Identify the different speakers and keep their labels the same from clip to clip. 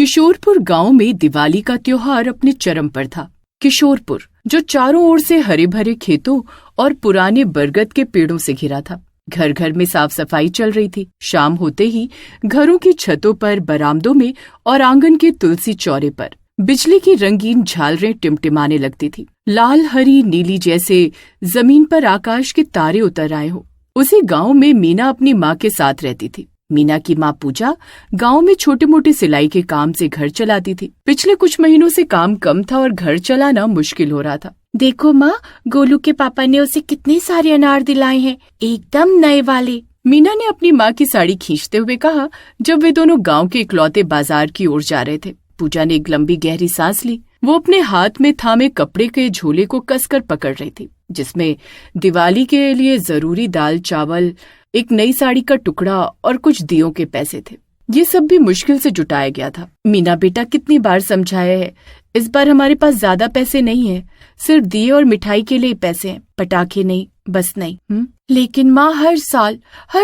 Speaker 1: किशोरपुर गांव में दिवाली का त्योहार अपने चरम पर था। किशोरपुर, जो चारों ओर से हरे भरे खेतों और पुराने बरगद के पेड़ों से घिरा था। घर घर में साफ सफाई चल रही थी। शाम होते ही घरों की छतों पर, बरामदों में और आंगन के तुलसी चौरे पर बिजली की रंगीन झालरें टिमटिमाने लगती थी। लाल, हरी, नीली जैसे जमीन पर आकाश के तारे उतर आए हो। उसी गांव में मीना अपनी माँ के साथ रहती थी। मीना की माँ पूजा गांव में छोटे मोटे सिलाई के काम से घर चलाती थी। पिछले कुछ महीनों से काम कम था और घर चलाना मुश्किल हो रहा था।
Speaker 2: देखो माँ, गोलू के पापा ने उसे कितने सारे अनार दिलाए हैं, एकदम नए वाले।
Speaker 1: मीना ने अपनी माँ की साड़ी खींचते हुए कहा जब वे दोनों गांव के इकलौते बाजार की ओर जा रहे थे। पूजा ने एक लंबी गहरी सांस ली। वो अपने हाथ में थामे कपड़े के झोले को कसकर पकड़ रही थी, जिसमें दिवाली के लिए जरूरी दाल, चावल, एक नई साड़ी का टुकड़ा और कुछ दियों के पैसे थे। ये सब भी मुश्किल से जुटाया गया था। मीना बेटा, कितनी बार समझाया है, इस बार हमारे पास ज्यादा पैसे नहीं है, सिर्फ दिए और मिठाई के लिए पैसे हैं, पटाखे नहीं, बस नहीं।
Speaker 2: लेकिन माँ, हर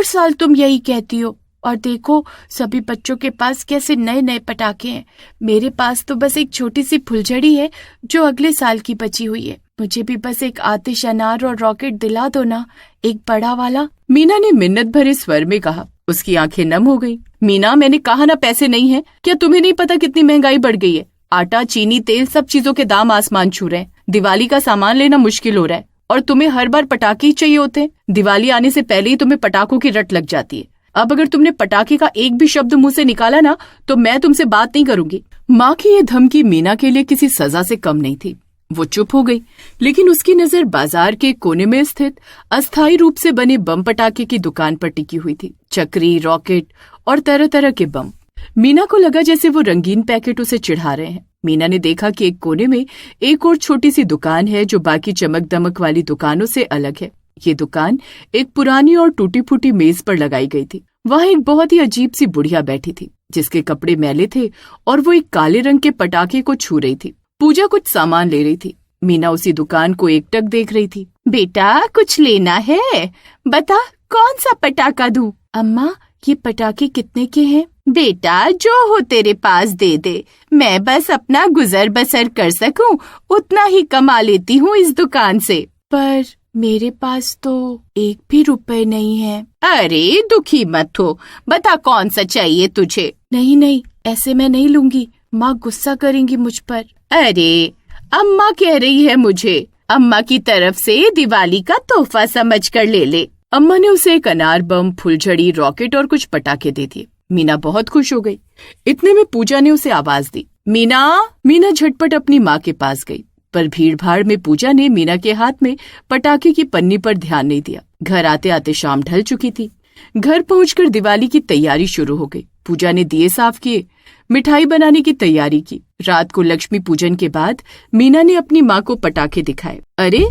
Speaker 2: साल तुम यही कहती हो, और देखो सभी बच्चों के पास कैसे नए नए पटाखे हैं। मेरे पास तो बस एक छोटी सी फुलझड़ी है जो अगले साल की बची हुई है। मुझे भी बस एक आतिश अनार और रॉकेट दिला दो ना, एक बड़ा वाला।
Speaker 1: मीना ने मिन्नत भरे स्वर में कहा। उसकी आंखें नम हो गईं। मीना, मैंने कहा ना पैसे नहीं है। क्या तुम्हें नहीं पता कितनी महंगाई बढ़ गई है? आटा, चीनी, तेल, सब चीजों के दाम आसमान छू रहे हैं। दिवाली का सामान लेना मुश्किल हो रहा है और तुम्हें हर बार पटाखे ही चाहिए होते हैं। दिवाली आने से पहले ही तुम्हें पटाखों की रट लग जाती है। अब अगर तुमने पटाखे का एक भी शब्द मुंह से निकाला ना तो मैं तुमसे बात नहीं करूंगी। माँ की ये धमकी मीना के लिए किसी सजा से कम नहीं थी। वो चुप हो गई, लेकिन उसकी नजर बाजार के कोने में स्थित अस्थायी रूप से बने बम पटाखे की दुकान पर टिकी हुई थी। चक्री, रॉकेट और तरह तरह के बम। मीना को लगा जैसे वो रंगीन पैकेट उसे चिढ़ा रहे हैं। मीना ने देखा कि एक कोने में एक और छोटी सी दुकान है जो बाकी चमक दमक वाली दुकानों से अलग है। ये दुकान एक पुरानी और टूटी फूटी मेज पर लगाई गई थी। वहाँ एक बहुत ही अजीब सी बुढ़िया बैठी थी, जिसके कपड़े मैले थे और वो एक काले रंग के पटाखे को छू रही थी। पूजा कुछ सामान ले रही थी। मीना उसी दुकान को एकटक देख रही थी।
Speaker 2: बेटा, कुछ लेना है? बता, कौन सा पटाखा दूं? अम्मा, ये पटाखे कितने के हैं? बेटा, जो हो तेरे पास दे दे। मैं बस अपना गुजर बसर कर सकूं उतना ही कमा लेती हूँ इस दुकान से। पर मेरे पास तो एक भी रुपए नहीं है। अरे दुखी मत हो, बता कौन सा चाहिए तुझे? नहीं, ऐसे मैं नहीं लूंगी, माँ गुस्सा करेंगी मुझ पर। अरे अम्मा कह रही है मुझे, अम्मा की तरफ से दिवाली का तोहफा समझ कर ले ले।
Speaker 1: अम्मा ने उसे एक अनार बम, फुलझड़ी, रॉकेट और कुछ पटाखे दे दिए। मीना बहुत खुश हो गई। इतने में पूजा ने उसे आवाज दी, मीना। मीना झटपट अपनी माँ के पास गई, पर भीड़ भाड़ में पूजा ने मीना के हाथ में पटाखे की पन्नी पर ध्यान नहीं दिया। घर आते आते शाम ढल चुकी थी। घर पहुंचकर दिवाली की तैयारी शुरू हो गई। पूजा ने दिए साफ किए, मिठाई बनाने की तैयारी की। रात को लक्ष्मी पूजन के बाद मीना ने अपनी माँ को पटाखे दिखाए। अरे,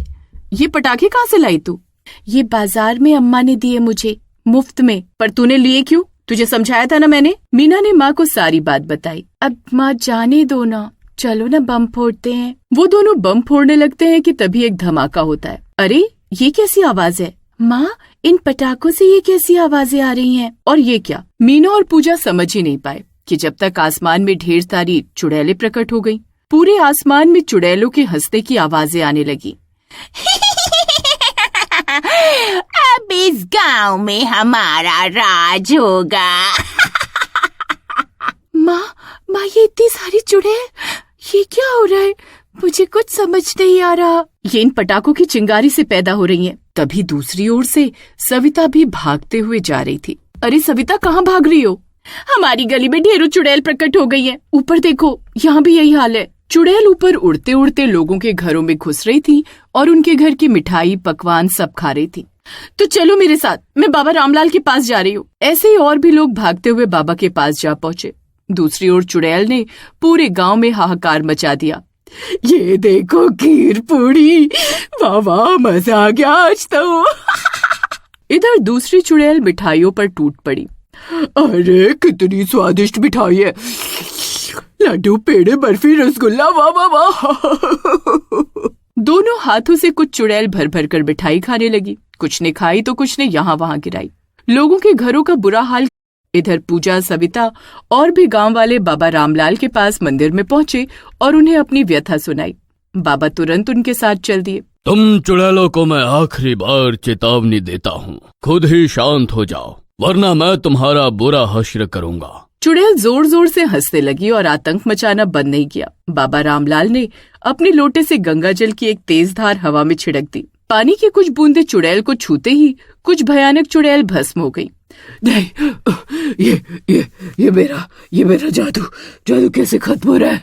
Speaker 1: ये पटाखे कहाँ से लाई तू?
Speaker 2: ये बाजार में अम्मा ने दिए मुझे, मुफ्त में।
Speaker 1: पर तूने लिए क्यों? तुझे समझाया था ना मैंने। मीना ने माँ को सारी बात बताई।
Speaker 2: अब माँ जाने दो ना, चलो ना बम फोड़ते हैं।
Speaker 1: वो दोनों बम फोड़ने लगते हैं कि तभी एक धमाका होता है। अरे, ये कैसी आवाज है?
Speaker 2: माँ, इन पटाखों से ये कैसी आवाजें आ रही हैं?
Speaker 1: और ये क्या? मीना और पूजा समझ ही नहीं पाए कि जब तक आसमान में ढेर सारी चुड़ैलें प्रकट हो गईं। पूरे आसमान में चुड़ैलों के हंसने की आवाजें आने लगी।
Speaker 2: अब इस गांव में हमारा राज होगा। माँ, ये इतनी सारी चुड़ैल, ये क्या हो रहा है? मुझे कुछ समझ नहीं आ रहा।
Speaker 1: ये इन पटाखों की चिंगारी से पैदा हो रही हैं। तभी दूसरी ओर से सविता भी भागते हुए जा रही थी। अरे सविता, कहाँ भाग रही हो?
Speaker 2: हमारी गली में ढेरों चुड़ैल प्रकट हो गई हैं।
Speaker 1: ऊपर देखो, यहाँ भी यही हाल है। चुड़ैल ऊपर उड़ते उड़ते लोगों के घरों में घुस रही थी और उनके घर की मिठाई, पकवान सब खा रही थी।
Speaker 2: तो चलो मेरे साथ, मैं बाबा रामलाल के पास जा रही हूँ।
Speaker 1: ऐसे ही और भी लोग भागते हुए बाबा के पास जा पहुँचे। दूसरी ओर चुड़ैल ने पूरे गांव में हाहाकार मचा दिया।
Speaker 3: ये देखो खीर पूड़ी, वाह वाह, मजा आ गया आज तो।
Speaker 1: इधर दूसरी चुड़ैल मिठाइयों पर टूट पड़ी।
Speaker 3: अरे कितनी स्वादिष्ट मिठाई है, लड्डू, पेड़े, बर्फी, रसगुल्ला, वाह वाह वाह।
Speaker 1: दोनों हाथों से कुछ चुड़ैल भर भर कर मिठाई खाने लगी। कुछ ने खाई तो कुछ ने यहाँ वहाँ गिराई। लोगों के घरों का बुरा हाल इधर पूजा, सविता और भी गांव वाले बाबा रामलाल के पास मंदिर में पहुंचे और उन्हें अपनी व्यथा सुनाई। बाबा तुरंत उनके साथ चल दिए।
Speaker 4: तुम चुड़ैलों को मैं आखिरी बार चेतावनी देता हूँ, खुद ही शांत हो जाओ, वरना मैं तुम्हारा बुरा हश्र करूंगा।
Speaker 1: चुड़ैल जोर जोर से हंसने लगी और आतंक मचाना बंद नहीं किया। बाबा रामलाल ने अपने लोटे से गंगा जल की एक तेज धार हवा में छिड़क दी। पानी की कुछ बूंदें चुड़ैल को छूते ही कुछ भयानक चुड़ैल भस्म हो गई।
Speaker 3: नहीं, ये मेरा जादू कैसे खत्म हो रहा है?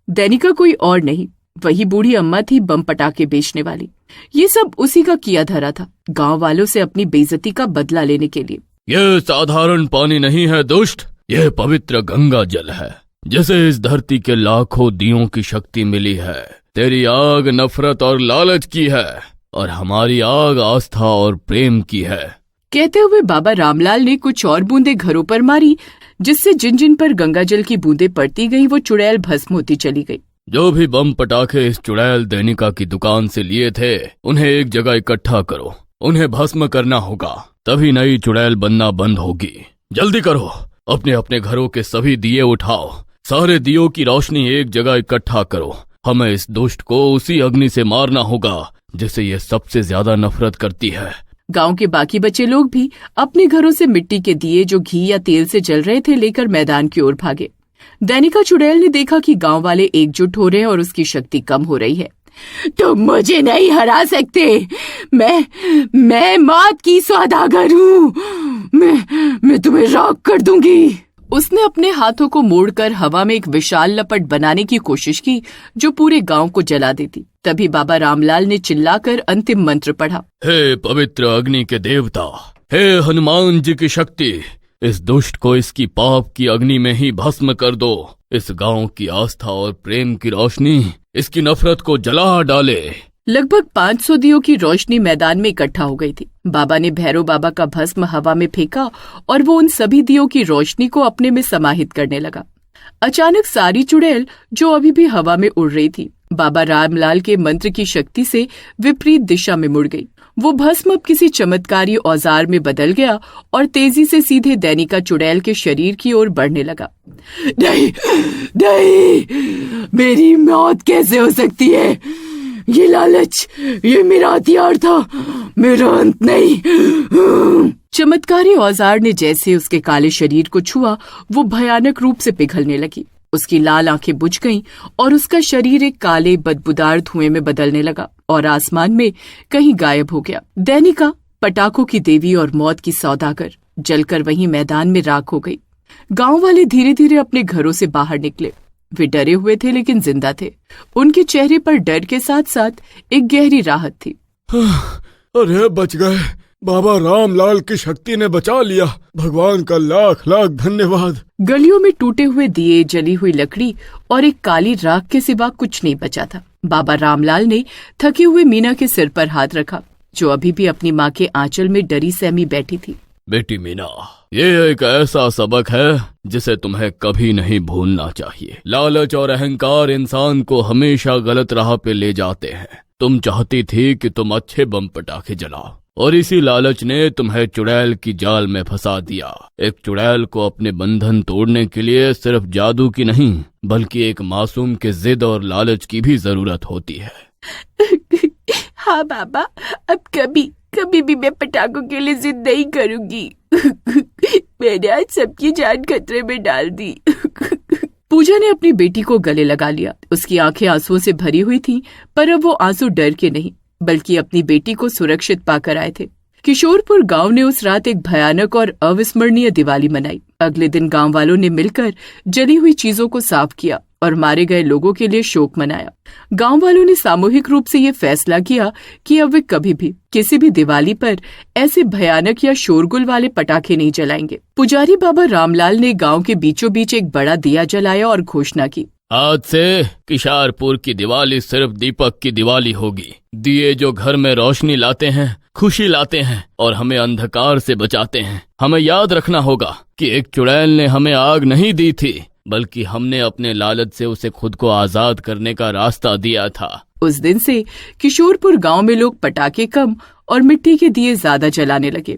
Speaker 1: दैनिका कोई और नहीं, वही बूढ़ी अम्मा थी, बम पटाखे बेचने वाली। ये सब उसी का किया धरा था, गांव वालों से अपनी बेइज्जती का बदला लेने के लिए।
Speaker 4: ये साधारण पानी नहीं है दुष्ट, यह पवित्र गंगा जल है, जिसे इस धरती के लाखों दियों की शक्ति मिली है। तेरी आग नफरत और लालच की है और हमारी आग आस्था और प्रेम की है।
Speaker 1: कहते हुए बाबा रामलाल ने कुछ और बूंदे घरों पर मारी, जिससे जिन जिन पर गंगा जल की बूंदें पड़ती गई वो चुड़ैल भस्म होती चली गई।
Speaker 4: जो भी बम पटाखे इस चुड़ैल दैनिका की दुकान से लिए थे, उन्हें एक जगह इकट्ठा करो, उन्हें भस्म करना होगा, तभी नई चुड़ैल बनना बंद होगी। जल्दी करो, अपने अपने घरों के सभी दिए उठाओ, सारे दियों की रोशनी एक जगह इकट्ठा करो। हमें इस दुष्ट को उसी अग्नि से मारना होगा जिसे ये सबसे ज्यादा नफरत करती है।
Speaker 1: गांव के बाकी बचे लोग भी अपने घरों से मिट्टी के दिए जो घी या तेल से जल रहे थे लेकर मैदान की ओर भागे। दैनिका चुड़ैल ने देखा कि गांव वाले एकजुट हो रहे हैं और उसकी शक्ति कम हो रही है।
Speaker 3: तुम मुझे नहीं हरा सकते, मैं मौत की सौदागर हूँ, मैं तुम्हें राख कर दूंगी।
Speaker 1: उसने अपने हाथों को मोड़कर हवा में एक विशाल लपट बनाने की कोशिश की जो पूरे गांव को जला देती। तभी बाबा रामलाल ने चिल्लाकर अंतिम मंत्र पढ़ा।
Speaker 4: हे पवित्र अग्नि के देवता, हे हनुमान जी की शक्ति, इस दुष्ट को इसकी पाप की अग्नि में ही भस्म कर दो। इस गांव की आस्था और प्रेम की रोशनी इसकी नफरत को जला डाले।
Speaker 1: लगभग 500 दियों की रोशनी मैदान में इकट्ठा हो गई थी। बाबा ने भैरव बाबा का भस्म हवा में फेंका और वो उन सभी दियों की रोशनी को अपने में समाहित करने लगा। अचानक सारी चुड़ैल जो अभी भी हवा में उड़ रही थी, बाबा रामलाल के मंत्र की शक्ति से विपरीत दिशा में मुड़ गई। वो भस्म अब किसी चमत्कारी औजार में बदल गया और तेजी से सीधे दैनिका चुड़ैल के शरीर की ओर बढ़ने लगा।
Speaker 3: नहीं, मेरी मौत कैसे हो सकती है? ये लालच, ये मेरा हथियार था, मेरा अंत नहीं।
Speaker 1: चमत्कारी औजार ने जैसे उसके काले शरीर को छुआ, वो भयानक रूप से पिघलने लगी। उसकी लाल आंखें बुझ गईं और उसका शरीर एक काले बदबूदार धुएं में बदलने लगा और आसमान में कहीं गायब हो गया। दैनिका, पटाखों की देवी और मौत की सौदागर, जलकर वहीं मैदान में राख हो गई। गांव वाले धीरे धीरे अपने घरों से बाहर निकले। वे डरे हुए थे लेकिन जिंदा थे। उनके चेहरे पर डर के साथ साथ एक गहरी राहत थी।
Speaker 5: अरे बच गए, बाबा रामलाल की शक्ति ने बचा लिया, भगवान का लाख लाख धन्यवाद।
Speaker 1: गलियों में टूटे हुए दिए, जली हुई लकड़ी और एक काली राख के सिवा कुछ नहीं बचा था। बाबा रामलाल ने थके हुए मीना के सिर पर हाथ रखा, जो अभी भी अपनी माँ के आंचल में डरी सहमी बैठी थी।
Speaker 4: बेटी मीना, ये एक ऐसा सबक है जिसे तुम्हें कभी नहीं भूलना चाहिए। लालच और अहंकार इंसान को हमेशा गलत राह पे ले जाते हैं। तुम चाहती थी कि तुम अच्छे बम पटाखे जलाओ और इसी लालच ने तुम्हें चुड़ैल की जाल में फंसा दिया। एक चुड़ैल को अपने बंधन तोड़ने के लिए सिर्फ जादू की नहीं, बल्कि एक मासूम के जिद और लालच की भी जरूरत होती है।
Speaker 2: हाँ बाबा, अब कभी भी मैं पटाखों के लिए जिद नहीं करूंगी। मैंने आज सबकी जान खतरे में डाल दी।
Speaker 1: पूजा ने अपनी बेटी को गले लगा लिया। उसकी आंखें आंसुओं से भरी हुई थीं, पर अब वो आंसू डर के नहीं बल्कि अपनी बेटी को सुरक्षित पाकर आए थे। किशोरपुर गांव ने उस रात एक भयानक और अविस्मरणीय दिवाली मनाई। अगले दिन गांव वालों ने मिलकर जली हुई चीजों को साफ किया और मारे गए लोगों के लिए शोक मनाया। गांव वालों ने सामूहिक रूप से ये फैसला किया कि अब वे कभी भी किसी भी दिवाली पर ऐसे भयानक या शोरगुल वाले पटाखे नहीं जलाएंगे। पुजारी बाबा रामलाल ने गांव के बीचों बीच एक बड़ा दिया जलाया और घोषणा की,
Speaker 4: आज से किशारपुर की दिवाली सिर्फ दीपक की दिवाली होगी। दिए जो घर में रोशनी लाते हैं, खुशी लाते हैं और हमें अंधकार से बचाते हैं। हमें याद रखना होगा कि एक चुड़ैल ने हमें आग नहीं दी थी, बल्कि हमने अपने लालच से उसे खुद को आजाद करने का रास्ता दिया था।
Speaker 1: उस दिन से किशोरपुर गांव में लोग पटाखे कम और मिट्टी के दिए ज्यादा जलाने लगे।